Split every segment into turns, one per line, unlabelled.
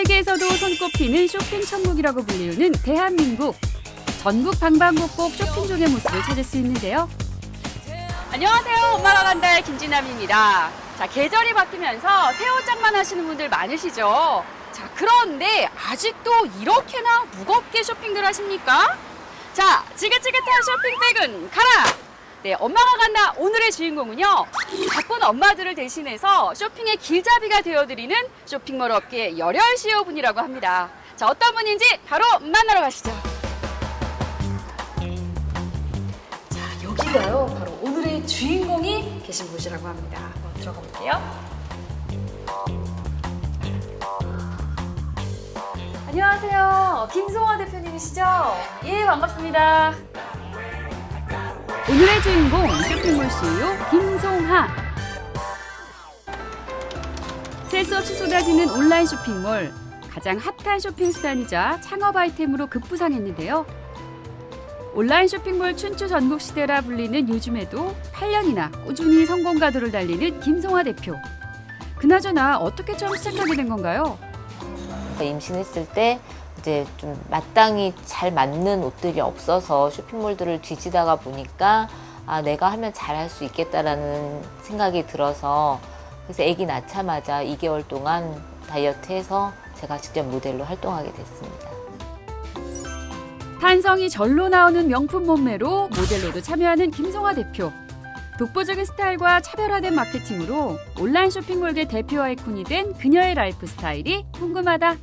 세계에서도 손꼽히는 쇼핑 천국이라고 불리우는 대한민국. 전국 방방곡곡 쇼핑족의 모습을 찾을 수 있는데요. 안녕하세요. 엄마가 간다 김진남입니다. 자, 계절이 바뀌면서 새 옷장만 하시는 분들 많으시죠? 자, 그런데 아직도 이렇게나 무겁게 쇼핑들 하십니까? 자, 지긋지긋한 쇼핑백은 가라! 네, 엄마가 간다 오늘의 주인공은요. 바쁜 엄마들을 대신해서 쇼핑의 길잡이가 되어드리는 쇼핑몰 업계의 열혈 CEO분이라고 합니다. 자, 어떤 분인지 바로 만나러 가시죠. 자, 여기가요. 바로 오늘의 주인공이 계신 곳이라고 합니다. 한번 들어가 볼게요. 안녕하세요. 김송화 대표님이시죠? 예, 반갑습니다. 오늘의 주인공 쇼핑몰 CEO 김송화. 셀 수 없이 쏟아지는 온라인 쇼핑몰. 가장 핫한 쇼핑 수단이자 창업 아이템으로 급부상했는데요. 온라인 쇼핑몰 춘추 전국 시대라 불리는 요즘에도 8년이나 꾸준히 성공 가도를 달리는 김송화 대표. 그나저나 어떻게 처음 시작하게 된 건가요?
임신했을 때 이제 좀 마땅히 잘 맞는 옷들이 없어서 쇼핑몰들을 뒤지다가 보니까 아, 내가 하면 잘할 수 있겠다라는 생각이 들어서 그래서 아기 낳자마자 2개월 동안 다이어트해서 제가 직접 모델로 활동하게 됐습니다.
탄성이 절로 나오는 명품 몸매로 모델로도 참여하는 김송화 대표. 독보적인 스타일과 차별화된 마케팅으로 온라인 쇼핑몰계 대표 아이콘이 된 그녀의 라이프 스타일이 궁금하다.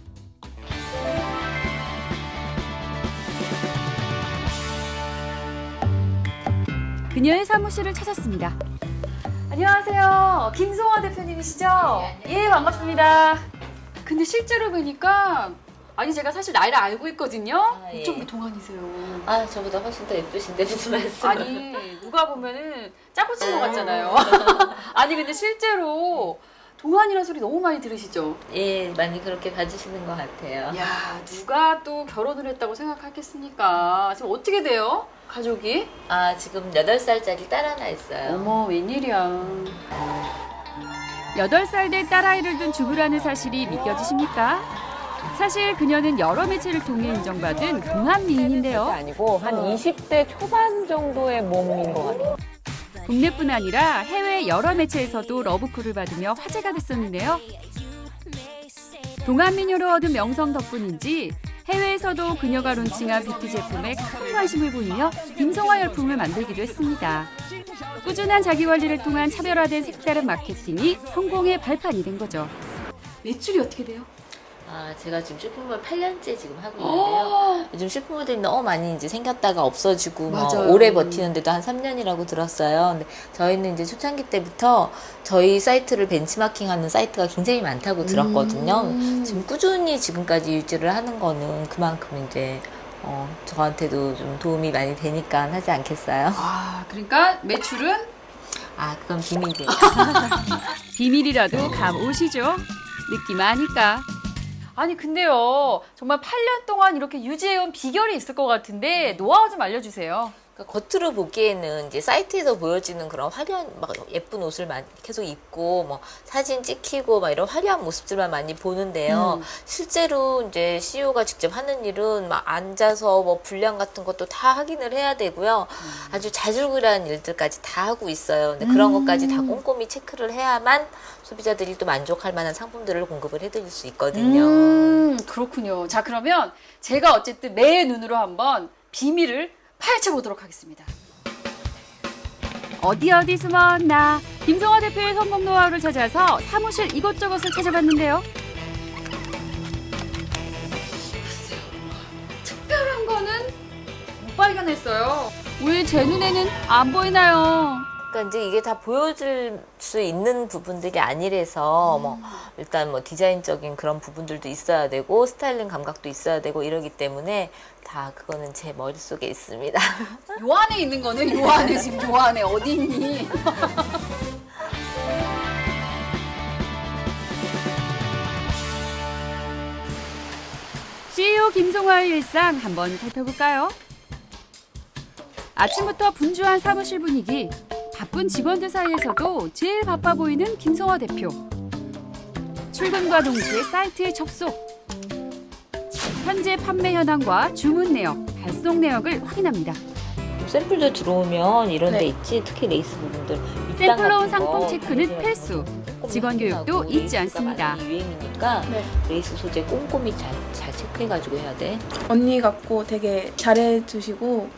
그녀의 사무실을 찾았습니다. 안녕하세요. 김송화 대표님이시죠? 예, 반갑습니다. 근데 실제로 보니까 아니 제가 사실 나이를 알고 있거든요.
예.
어쩜 동안이세요?
아, 저보다 훨씬 더 예쁘신데 무슨 말씀?
아니 누가 보면은 짜고 친 것 같잖아요. 아니 근데 실제로 동안이라는 소리 너무 많이 들으시죠?
예, 많이 그렇게 봐주시는 것 같아요.
야, 누가 또 결혼을 했다고 생각하겠습니까? 지금 어떻게 돼요? 가족이?
아, 지금 8살짜리 딸 하나 있어요.
어머, 웬일이야. 8살 된 딸아이를 둔 주부라는 사실이 믿겨지십니까? 사실 그녀는 여러 매체를 통해 인정받은 동안 미인인데요.
아니고 한 20대 초반 정도의 몸인 것 같아요.
국내뿐 아니라 해외 여러 매체에서도 러브콜을 받으며 화제가 됐었는데요. 동안 미녀로 얻은 명성 덕분인지 해외에서도 그녀가 론칭한 뷰티 제품에 큰 관심을 보이며 김송화 열풍을 만들기도 했습니다. 꾸준한 자기관리를 통한 차별화된 색다른 마케팅이 성공의 발판이 된 거죠. 매출이 어떻게 돼요?
아, 제가 지금 쇼핑몰 8년째 지금 하고 있는데요. 요즘 쇼핑몰들이 너무 많이 이제 생겼다가 없어지고 뭐 오래 버티는데도 한 3년이라고 들었어요. 근데 저희는 이제 초창기 때부터 저희 사이트를 벤치마킹하는 사이트가 굉장히 많다고 들었거든요. 지금 꾸준히 지금까지 유지를 하는 거는 그만큼 이제 저한테도 좀 도움이 많이 되니까 하지 않겠어요?
아, 그러니까 매출은?
아, 그건 비밀이에요.
비밀이라도 감 오시죠? 느낌 아니까. 아니 근데요 정말 8년 동안 이렇게 유지해온 비결이 있을 것 같은데 노하우 좀 알려주세요.
그러니까 겉으로 보기에는 이제 사이트에서 보여지는 그런 화려한 막 예쁜 옷을 많이 계속 입고 뭐 사진 찍히고 막 이런 화려한 모습들만 많이 보는데요. 실제로 이제 CEO가 직접 하는 일은 막 앉아서 뭐 분량 같은 것도 다 확인을 해야 되고요. 아주 자질구레한 일들까지 다 하고 있어요. 근데 그런 것까지 다 꼼꼼히 체크를 해야만 소비자들이 또 만족할 만한 상품들을 공급을 해드릴 수 있거든요.
그렇군요. 자, 그러면 제가 어쨌든 내 눈으로 한번 비밀을 파헤쳐보도록 하겠습니다. 어디 숨었나? 김송화 대표의 성공 노하우를 찾아서 사무실 이곳저곳을 찾아봤는데요. 특별한 거는 못 발견했어요. 왜 제 눈에는 안 보이나요?
그러니까 이제 이게 다 보여줄 수 있는 부분들이 아니라서 뭐 일단 뭐 디자인적인 그런 부분들도 있어야 되고 스타일링 감각도 있어야 되고 이러기 때문에 다 그거는 제 머릿속에 있습니다.
요 안에 있는 거는 요 안에 지금 요 안에 어디 있니? CEO 김송화의 일상 한번 살펴볼까요? 아침부터 분주한 사무실 분위기. 바쁜 직원들 사이에서도 제일 바빠 보이는 김송화 대표. 출근과 동시에 사이트에 접속. 현재 판매 현황과 주문 내역, 발송 내역을 확인합니다.
샘플들 들어오면 이런 데
네.
있지, 특히 레이스 부분들.
샘플로 온
밑단 같은
상품
거
체크는
관리해가지고
필수.
꼼꼼히
직원 교육도
확인하고
잊지
레이스가
않습니다.
많이 유행이니까
네.
레이스 소재 꼼꼼히 잘 체크해가지고 해야 돼.
언니 같고 되게 잘해주시고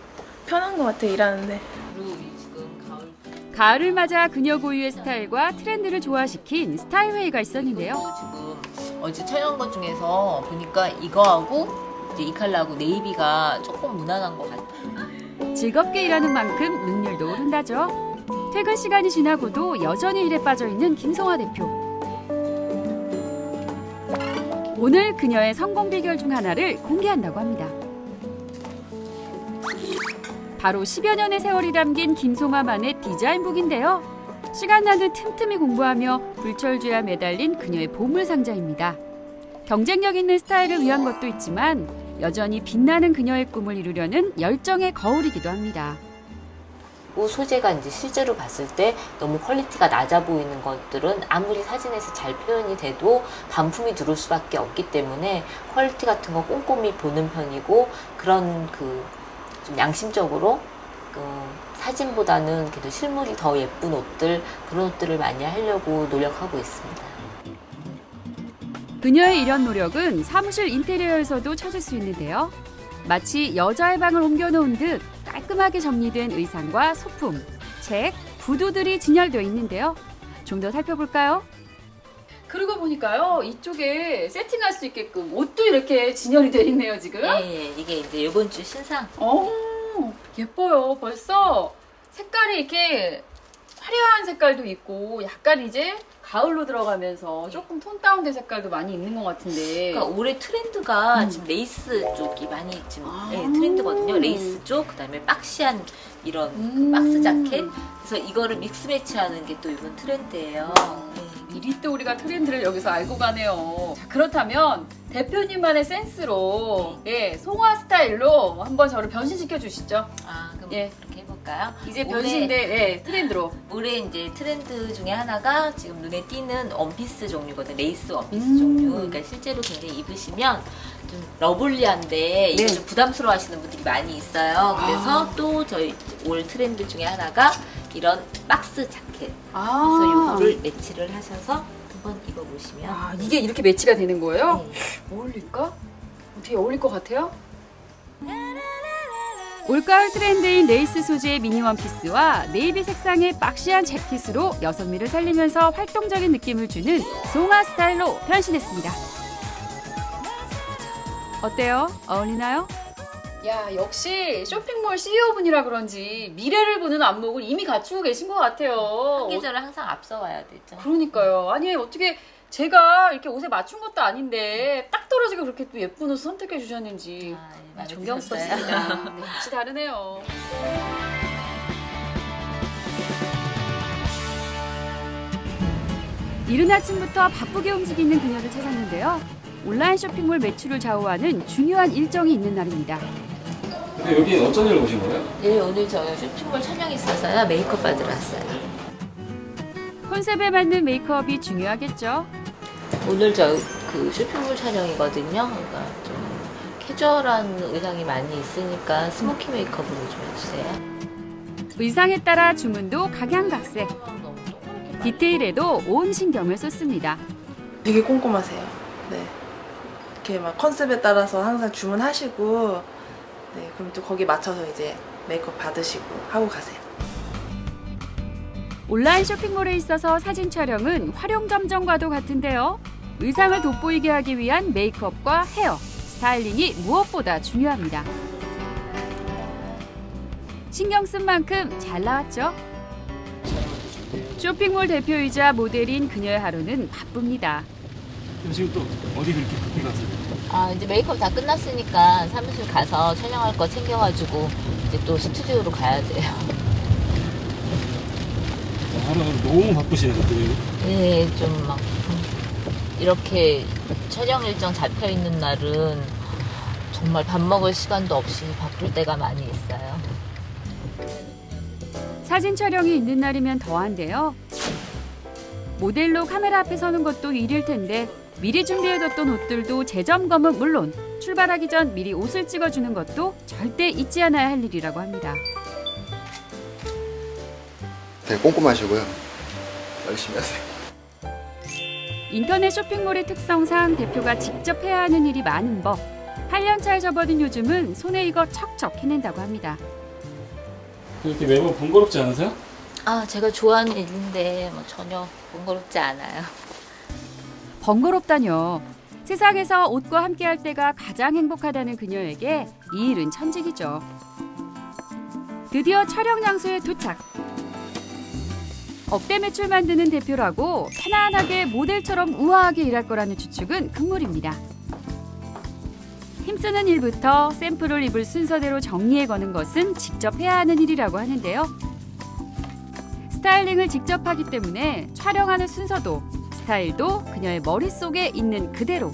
편한 것 같아요, 일하는데.
그리고 지금 가을
가을을 맞아 그녀 고유의 스타일과 트렌드를 조화시킨 스타일 회의가 있었는데요.
지금 어제 촬영한 것 중에서 보니까 이거하고 이제 이 컬러하고 네이비가 조금 무난한 것 같아.
즐겁게 일하는 만큼 능률도 오른다죠. 퇴근 시간이 지나고도 여전히 일에 빠져있는 김송아 대표. 오늘 그녀의 성공 비결 중 하나를 공개한다고 합니다. 바로 10여 년의 세월이 담긴 김송아만의 디자인북인데요. 시간 나는 틈틈이 공부하며 불철주야 매달린 그녀의 보물상자입니다. 경쟁력 있는 스타일을 위한 것도 있지만 여전히 빛나는 그녀의 꿈을 이루려는 열정의 거울이기도 합니다.
옷 소재가 이제 실제로 봤을 때 너무 퀄리티가 낮아 보이는 것들은 아무리 사진에서 잘 표현이 돼도 반품이 들어올 수밖에 없기 때문에 퀄리티 같은 거 꼼꼼히 보는 편이고, 그런 좀 양심적으로 사진보다는 그래도 실물이 더 예쁜 옷들, 그런 옷들을 많이 하려고 노력하고 있습니다.
그녀의 이런 노력은 사무실 인테리어에서도 찾을 수 있는데요. 마치 여자의 방을 옮겨놓은 듯 깔끔하게 정리된 의상과 소품, 책, 구두들이 진열되어 있는데요. 좀 더 살펴볼까요? 그러고 보니까요, 이쪽에 세팅할 수 있게끔 옷도 이렇게 진열이 되어 있네요, 지금.
예, 이게 이제 이번 주 신상.
예뻐요. 벌써 색깔이 이렇게 화려한 색깔도 있고 약간 이제 가을로 들어가면서 조금 톤 다운된 색깔도 많이 있는 것 같은데.
그러니까 올해 트렌드가 지금 레이스 쪽이 많이 지금
아.
트렌드거든요. 레이스 쪽, 그다음에 박시한 이런 그 박스 자켓. 그래서 이거를 믹스 매치하는 게 또 이번 트렌드예요.
미리 또 우리가 트렌드를 여기서 알고 가네요. 자, 그렇다면 대표님만의 센스로 송화 스타일로 한번 저를 변신시켜 주시죠.
그럼
예.
그렇게 해볼까요?
이제 변신인데 트렌드로.
올해 이제 트렌드 중에 하나가 지금 눈에 띄는 원피스 종류거든. 레이스 원피스
음.
종류. 그러니까 실제로 굉장히 입으시면 좀 러블리한데 이게
네.
좀 부담스러워 하시는 분들이 많이 있어요. 그래서 또 저희 올 트렌드 중에 하나가 이런 박스 자켓. 그래서 요거를 매치를 하셔서 한번 입어보시면.
이게 이렇게 매치가 되는 거예요?
네.
어울릴까? 어떻게 어울릴 것 같아요? 올가을 트렌드인 레이스 소재의 미니 원피스와 네이비 색상의 박시한 재킷으로 여성미를 살리면서 활동적인 느낌을 주는 송아 스타일로 변신했습니다. 어때요? 어울리나요? 야, 역시 쇼핑몰 CEO분이라 그런지 미래를 보는 안목을 이미 갖추고 계신 것 같아요.
한 계절을 항상 앞서가야 되죠.
그러니까요. 아니, 어떻게 제가 이렇게 옷에 맞춘 것도 아닌데 딱 떨어지게 그렇게 또 예쁜 옷을 선택해 주셨는지
많이
존경스럽습니다. 네, 역시 다르네요. 이른 아침부터 바쁘게 움직이는 그녀를 찾았는데요. 온라인 쇼핑몰 매출을 좌우하는 중요한 일정이 있는 날입니다.
근데 여기 어쩐 일로 오신 거예요?
네, 오늘 저 쇼핑몰 촬영이 있어서요. 메이크업 받으러 왔어요.
컨셉에 맞는 메이크업이 중요하겠죠.
오늘 저 쇼핑몰 촬영이거든요. 그러니까 좀 캐주얼한 의상이 많이 있으니까 스모키 메이크업으로 좀 해주세요.
의상에 따라 주문도 각양각색. 디테일에도 온 신경을 쏟습니다.
되게 꼼꼼하세요. 네. 이렇게 막 컨셉에 따라서 항상 주문하시고, 네, 그럼 또 거기 맞춰서 이제 메이크업 받으시고 하고 가세요.
온라인 쇼핑몰에 있어서 사진 촬영은 활용점정과도 같은데요. 의상을 돋보이게 하기 위한 메이크업과 헤어, 스타일링이 무엇보다 중요합니다. 신경 쓴 만큼 잘 나왔죠? 쇼핑몰 대표이자 모델인 그녀의 하루는 바쁩니다.
지금 또 어디 그렇게 급히 가세요?
이제 메이크업 다 끝났으니까 사무실 가서 촬영할 거 챙겨가지고 이제 또 스튜디오로 가야 돼요.
하루하루 너무 바쁘시네요.
네, 좀 막 이렇게 촬영 일정 잡혀 있는 날은 정말 밥 먹을 시간도 없이 바쁠 때가 많이 있어요.
사진 촬영이 있는 날이면 더한데요. 모델로 카메라 앞에 서는 것도 일일 텐데 미리 준비해뒀던 옷들도 재점검은 물론 출발하기 전 미리 옷을 찍어주는 것도 절대 잊지 않아야 할 일이라고 합니다.
되게 꼼꼼하시고요. 열심히 하세요.
인터넷 쇼핑몰의 특성상 대표가 직접 해야 하는 일이 많은 법. 8년차에 접어든 요즘은 손에 익어 척척 해낸다고 합니다.
이렇게 매번 번거롭지 않으세요?
아, 제가 좋아하는 일인데 뭐 전혀 번거롭지 않아요.
번거롭다뇨. 세상에서 옷과 함께할 때가 가장 행복하다는 그녀에게 이 일은 천직이죠. 드디어 촬영 장소에 도착. 억대 매출 만드는 대표라고 편안하게 모델처럼 우아하게 일할 거라는 추측은 금물입니다. 힘쓰는 일부터 샘플을 입을 순서대로 정리해 거는 것은 직접 해야 하는 일이라고 하는데요. 스타일링을 직접 하기 때문에 촬영하는 순서도 스타일도 그녀의 머릿속에 있는 그대로.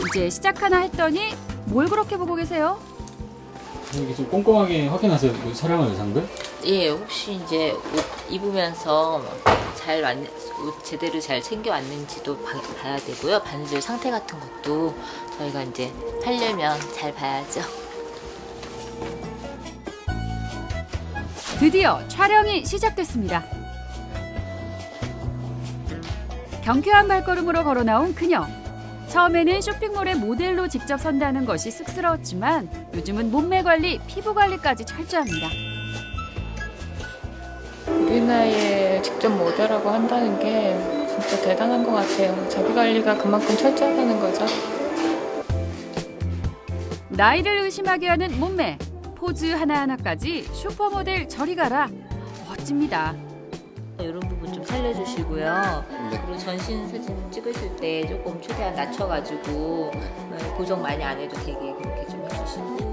이제 시작하나 했더니 뭘 그렇게 보고 계세요?
이렇게 좀 꼼꼼하게 확인하세요. 그 촬영한 의상들?
예, 혹시 이제 옷 입으면서 잘 옷 제대로 잘 챙겨 왔는지도 봐야 되고요. 바느질 상태 같은 것도 저희가 이제 하려면 잘 봐야죠.
드디어 촬영이 시작됐습니다. 경쾌한 발걸음으로 걸어 나온 그녀. 처음에는 쇼핑몰에 모델로 직접 선다는 것이 쑥스러웠지만 요즘은 몸매 관리, 피부 관리까지 철저합니다.
우리 나이에 직접 모델하고 한다는 게 진짜 대단한 것 같아요. 자기 관리가 그만큼 철저하다는 거죠.
나이를 의심하게 하는 몸매, 포즈 하나하나까지 슈퍼모델 저리 가라. 멋집니다.
이런 부분 좀 살려주시고요.
네.
그리고 전신 사진 찍으실 때 조금 최대한 낮춰가지고 고정 많이 안 해도 되게 그렇게 좀 해주시고.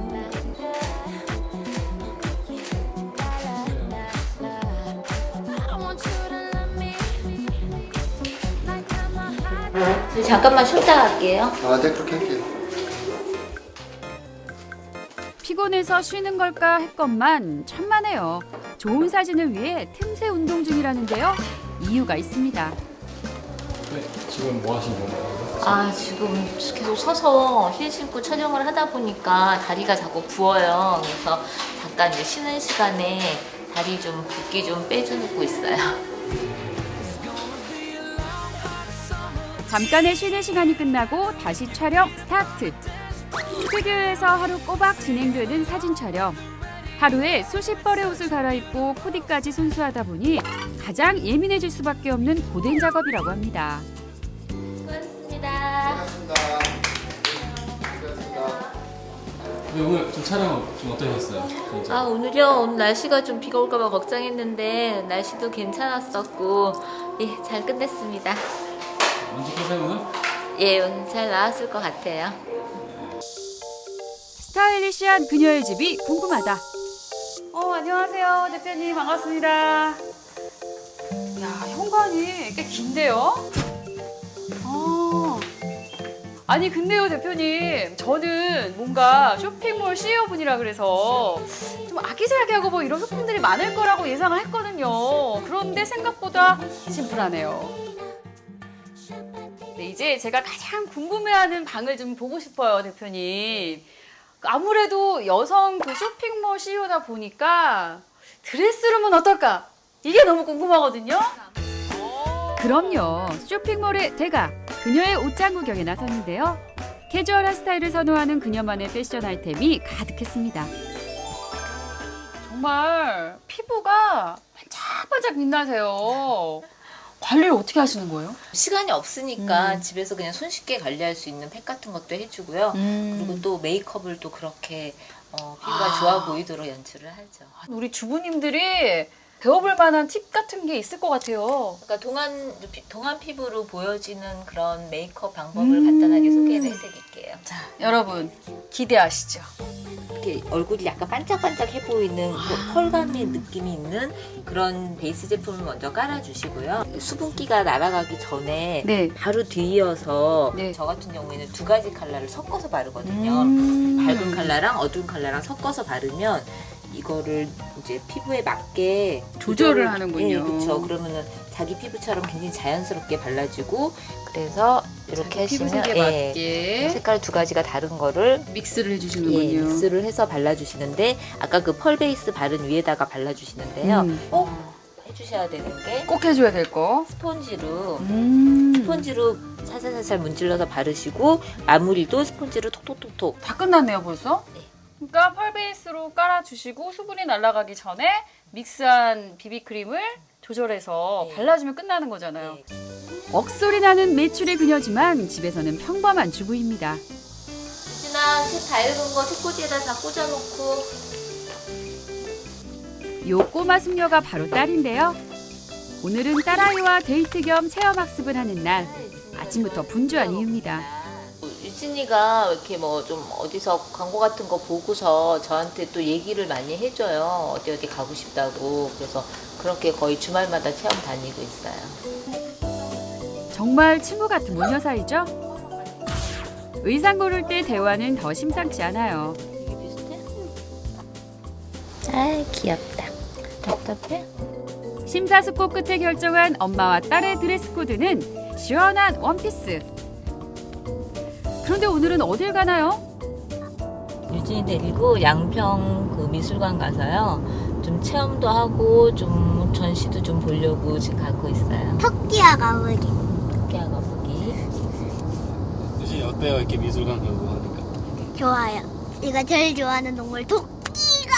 저희 잠깐만 쉬었다 갈게요.
아, 네, 그렇게 할게요.
피곤해서 쉬는 걸까 했건만 천만에요. 좋은 사진을 위해 틈새 운동 중이라는데요. 이유가 있습니다.
네, 지금 뭐 하시는 건가요?
아, 지금 계속 서서 힐 신고 촬영을 하다 보니까 다리가 자꾸 부어요. 그래서 잠깐 이제 쉬는 시간에 다리 좀 붓기 좀 빼주고 있어요.
잠깐의 쉬는 시간이 끝나고 다시 촬영 스타트. 스튜디오에서 하루 꼬박 진행되는 사진 촬영. 하루에 수십 벌의 옷을 갈아입고 코디까지 손수하다 보니 가장 예민해질 수밖에 없는 고된 작업이라고 합니다.
수고하셨습니다.
네, 오늘 좀 촬영 좀 어떠셨어요? 진짜?
아, 오늘요? 오늘 날씨가 좀 비가 올까봐 걱정했는데 날씨도 괜찮았었고 예, 잘 끝냈습니다.
만족하세요 오늘?
예, 오늘 잘 나왔을 것 같아요.
스타일리시한 그녀의 집이 궁금하다. 안녕하세요. 대표님 반갑습니다. 야, 현관이 꽤 긴데요? 아니 근데요 대표님, 저는 뭔가 쇼핑몰 CEO분이라 그래서 좀 아기자기하고 뭐 이런 소품들이 많을 거라고 예상을 했거든요. 그런데 생각보다 심플하네요. 네, 이제 제가 가장 궁금해하는 방을 좀 보고 싶어요, 대표님. 아무래도 여성 그 쇼핑몰 CEO다 보니까 드레스룸은 어떨까? 이게 너무 궁금하거든요. 그럼요. 쇼핑몰의 대가, 그녀의 옷장 구경에 나섰는데요. 캐주얼한 스타일을 선호하는 그녀만의 패션 아이템이 가득했습니다. 정말 피부가 반짝반짝 빛나세요. 관리를 어떻게 하시는 거예요?
시간이 없으니까 집에서 그냥 손쉽게 관리할 수 있는 팩 같은 것도 해주고요. 그리고 또 메이크업을 또 그렇게 피부가 좋아 보이도록 연출을 하죠.
우리 주부님들이 배워볼 만한 팁 같은 게 있을 것 같아요.
그러니까 동안 피부로 보여지는 그런 메이크업 방법을 간단하게 소개를 해드릴게요.
자, 여러분 기대하시죠.
이렇게 얼굴이 약간 반짝반짝해 보이는 그 펄감의 느낌이 있는 그런 베이스 제품을 먼저 깔아주시고요. 수분기가 날아가기 전에
네.
바로 뒤이어서
네.
저 같은 경우에는 두 가지 컬러를 섞어서 바르거든요. 밝은 컬러랑 어두운 컬러랑 섞어서 바르면 이거를 이제 피부에 맞게
조절을 하는군요.
예, 그렇죠. 그러면은 자기 피부처럼 굉장히 자연스럽게 발라주고 그래서 이렇게 하시면
맞게
색깔 두 가지가 다른 거를
믹스를 해주시는군요.
믹스를 해서 발라주시는데 아까 그 펄 베이스 바른 위에다가 발라주시는데요. 꼭 해주셔야 되는 게
꼭 해줘야 될 거.
스폰지로 살살살살 문질러서 바르시고 마무리도 스폰지로 톡톡톡톡.
다 끝났네요, 벌써?
네.
그러니까 펄 베이스로 깔아주시고 수분이 날아가기 전에 믹스한 비비크림을 조절해서
네.
발라주면 끝나는 거잖아요.
네.
억소리 나는 매출의 그녀지만 집에서는 평범한 주부입니다.
유진아, 색 밝은 거 책꽂이에다 다 꽂아놓고.
요 꼬마 숙녀가 바로 딸인데요. 오늘은 딸아이와 데이트 겸 체험학습을 하는 날. 아침부터 분주한 이유입니다.
유진이가 이렇게 뭐 좀 어디서 광고 같은 거 보고서 저한테 또 얘기를 많이 해줘요. 어디 가고 싶다고. 그래서 그렇게 거의 주말마다 체험 다니고 있어요.
정말 친구 같은 모녀 사이죠? 의상 고를 때 대화는 더 심상치 않아요.
이게 비슷해? 아, 귀엽다. 답답해?
심사숙고 끝에 결정한 엄마와 딸의 드레스 코드는 시원한 원피스. 그런데 오늘은 어딜 가나요?
유진이 데리고 양평 그 미술관 가서요. 좀 체험도 하고 좀 전시도 좀 보려고 지금 가고 있어요.
토끼와 거북이.
토끼와 거북이.
유진이 어때요? 이렇게 미술관 가고 하니까.
좋아요. 제가 제일 좋아하는 동물 토끼가.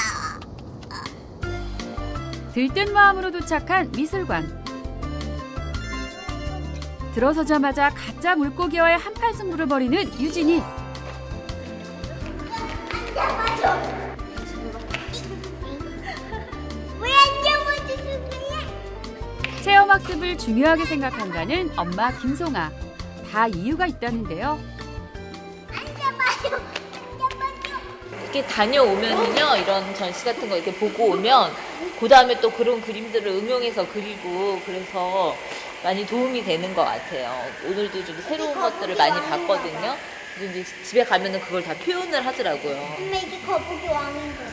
들뜬 마음으로 도착한 미술관. 들어서자마자 가짜 물고기와의 한판 승부를 벌이는 유진이.
왜 안 잡아주는 거야?
체험학습을 중요하게 생각한다는 엄마 김송아. 다 이유가 있다는데요.
이렇게 다녀오면은요, 이런 전시 같은 거 이렇게 보고 오면, 그 다음에 또 그런 그림들을 응용해서 그리고, 그래서 많이 도움이 되는 것 같아요. 오늘도 좀 새로운 것들을 많이 봤거든요. 이제 집에 가면은 그걸 다 표현을 하더라고요.
엄마 이게 거북이 왕인데.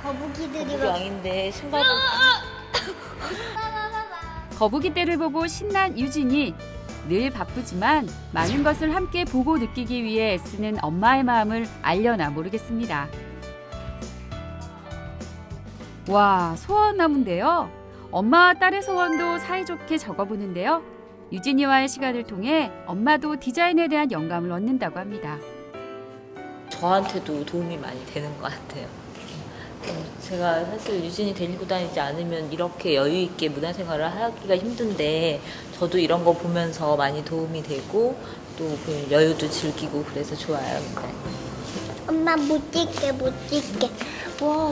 거북이들이
거북이 왕인데 신발은
거북이 떼를 보고 신난 유진이. 늘 바쁘지만 많은 것을 함께 보고 느끼기 위해 애쓰는 엄마의 마음을 알려나 모르겠습니다. 와, 소원나무인데요. 엄마와 딸의 소원도 사이좋게 적어보는데요. 유진이와의 시간을 통해 엄마도 디자인에 대한 영감을 얻는다고 합니다.
저한테도 도움이 많이 되는 것 같아요. 제가 사실 유진이 데리고 다니지 않으면 이렇게 여유 있게 문화생활을 하기가 힘든데 저도 이런 거 보면서 많이 도움이 되고 또 그 여유도 즐기고 그래서 좋아요.
엄마 못 찍게 못 찍게.
와,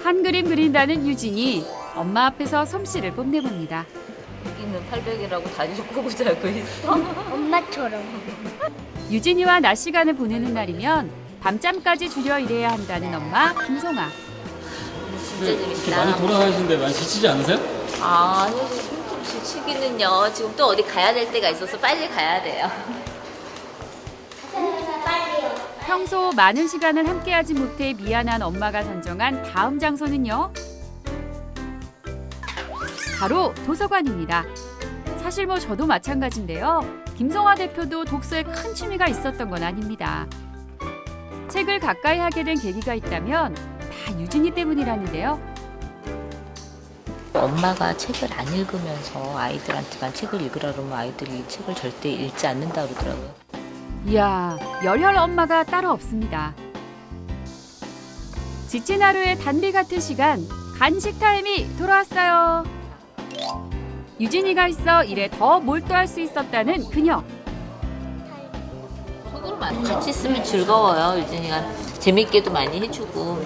한 그림 그린다는 유진이 엄마 앞에서 솜씨를 뽐내봅니다.
여기는 800이라고 다리를 꼬고 자고 있어.
엄마처럼.
유진이와 낮 시간을 보내는 날이면 밤잠까지 줄여 일해야 한다는 엄마 김송아.
진짜
이렇게
재밌다.
많이 돌아다니시는데 많이 지치지 않으세요?
아, 사실 좀 지치기는요. 지금 또 어디 가야 될 때가 있어서 빨리 가야 돼요.
빨리요.
평소 많은 시간을 함께하지 못해 미안한 엄마가 선정한 다음 장소는요. 바로 도서관입니다. 사실 뭐 저도 마찬가지인데요. 김송아 대표도 독서에 큰 취미가 있었던 건 아닙니다. 책을 가까이 하게 된 계기가 있다면 다 유진이 때문이라는데요.
엄마가 책을 안 읽으면서 아이들한테만 책을 읽으라 그러면 아이들이 책을 절대 읽지 않는다 그러더라고요.
이야, 열혈 엄마가 따로 없습니다. 지친 하루의 단비 같은 시간, 간식 타임이 돌아왔어요. 유진이가 있어 일에 더 몰두할 수 있었다는 그녀.
같이 있으면 즐거워요. 유진이가 재밌게도 많이 해주고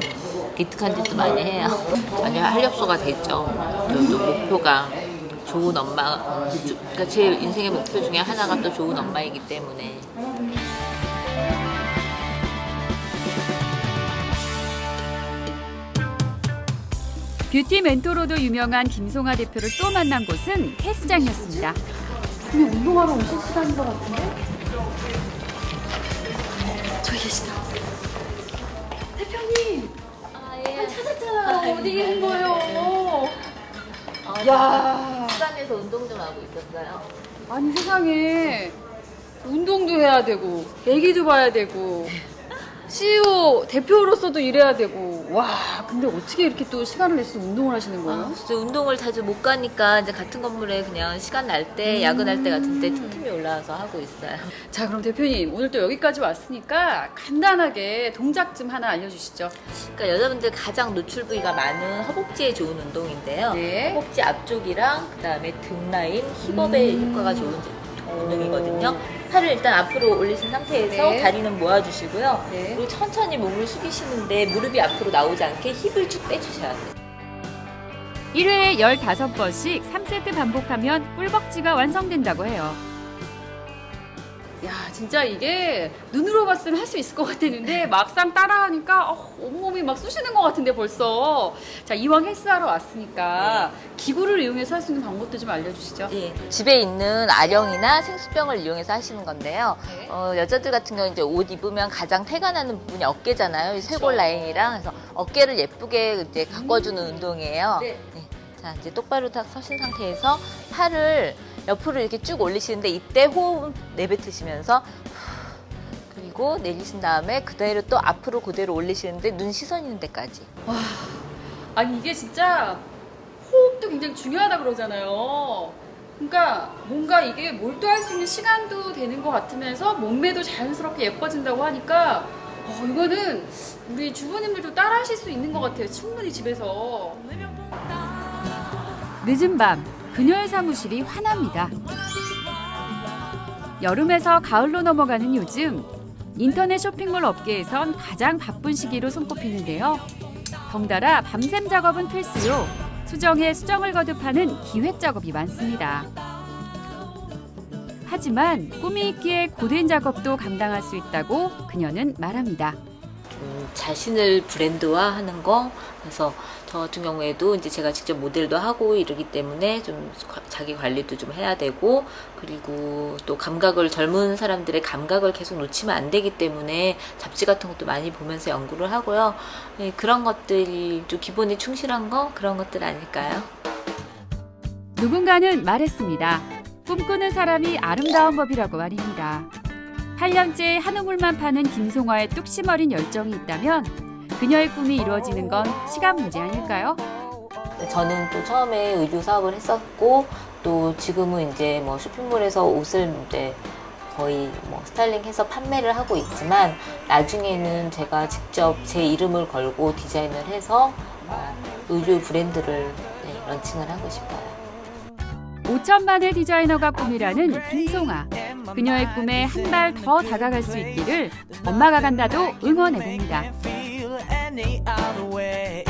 기특한 짓도 많이 해요. 많이 활력소가 됐죠. 또 목표가 좋은 엄마, 그러니까 제 인생의 목표 중에 하나가 또 좋은 엄마이기 때문에.
뷰티 멘토로도 유명한 김송아 대표를 또 만난 곳은 헬스장이었습니다. 근데 운동하러 오실 시간인 것 같은데? 저기 계시다. 대표님!
아, 예.
찾았잖아요. 있잖아요. 어디 계신 거예요? 야,
시간에서 운동 좀 하고 있었어요.
아니 세상에 운동도 해야 되고 애기도 봐야 되고 CEO 대표로서도 일해야 되고 와 근데 어떻게 이렇게 또 시간을 내서 운동을 하시는 거예요?
진짜 운동을 자주 못 가니까 이제 같은 건물에 그냥 시간 날 때, 야근할 때 같은 때 틈틈이 올라와서 하고 있어요.
자 그럼 대표님 오늘 또 여기까지 왔으니까 간단하게 동작 좀 하나 알려주시죠.
그러니까 여자분들 가장 노출 부위가 많은 허벅지에 좋은 운동인데요.
네.
허벅지 앞쪽이랑 그다음에 등 라인, 힙업에 효과가 좋은 운동이거든요. 팔을 일단 앞으로 올리신 상태에서
네.
다리는 모아주시고요.
네.
그리고 천천히 몸을 숙이시는데 무릎이 앞으로 나오지 않게 힙을 쭉 빼주셔야 돼요.
1회에 15번씩 3세트 반복하면 꿀벅지가 완성된다고 해요. 야 진짜 이게 눈으로 봤을 때는 할 수 있을 것 같았는데 막상 따라하니까 온몸이 막 쑤시는 것 같은데 벌써. 자 이왕 헬스하러 왔으니까 기구를 이용해서 할 수 있는 방법도 좀 알려주시죠.
예, 집에 있는 아령이나 생수병을 이용해서 하시는 건데요.
네.
여자들 같은 경우 이제 옷 입으면 가장 태가 나는 부분이 어깨잖아요. 이 쇄골 라인이랑 그래서 어깨를 예쁘게 이제 가꿔주는 운동이에요.
네.
자 이제 똑바로 딱 서신 상태에서 팔을 옆으로 이렇게 쭉 올리시는데 이때 호흡 내뱉으시면서 그리고 내리신 다음에 그대로 또 앞으로 그대로 올리시는데 눈 시선 있는 데까지.
아니 이게 진짜 호흡도 굉장히 중요하다 그러잖아요. 그러니까 뭔가 이게 몰두할 수 있는 시간도 되는 것 같으면서 몸매도 자연스럽게 예뻐진다고 하니까 이거는 우리 주부님들도 따라 하실 수 있는 것 같아요. 충분히 집에서. 늦은 밤 그녀의 사무실이 환합니다. 여름에서 가을로 넘어가는 요즘 인터넷 쇼핑몰 업계에선 가장 바쁜 시기로 손꼽히는데요. 덩달아 밤샘 작업은 필수요. 수정에 수정을 거듭하는 기획 작업이 많습니다. 하지만 꿈이 있기에 고된 작업도 감당할 수 있다고 그녀는 말합니다.
좀 자신을 브랜드화하는 거. 그래서 저 같은 경우에도 이제 제가 직접 모델도 하고 이러기 때문에 좀 자기 관리도 좀 해야 되고, 그리고 또 감각을, 젊은 사람들의 감각을 계속 놓치면 안 되기 때문에 잡지 같은 것도 많이 보면서 연구를 하고요. 네, 그런 것들이 좀 기본에 충실한 거, 그런 것들 아닐까요?
누군가는 말했습니다. 꿈꾸는 사람이 아름다운 법이라고 말입니다. 8년째 한우물만 파는 김송화의 뚝심 어린 열정이 있다면 그녀의 꿈이 이루어지는 건 시간 문제 아닐까요?
저는 또 처음에 의류 사업을 했었고, 또 지금은 이제 뭐 쇼핑몰에서 옷을 이제 거의 뭐 스타일링해서 판매를 하고 있지만, 나중에는 제가 직접 제 이름을 걸고 디자인을 해서 의류 브랜드를 런칭을 하고 싶어요. 5천만의
디자이너가 꿈이라는 김송화. 그녀의 꿈에 한 발 더 다가갈 수 있기를 엄마가 간다도 응원해봅니다.
any other way.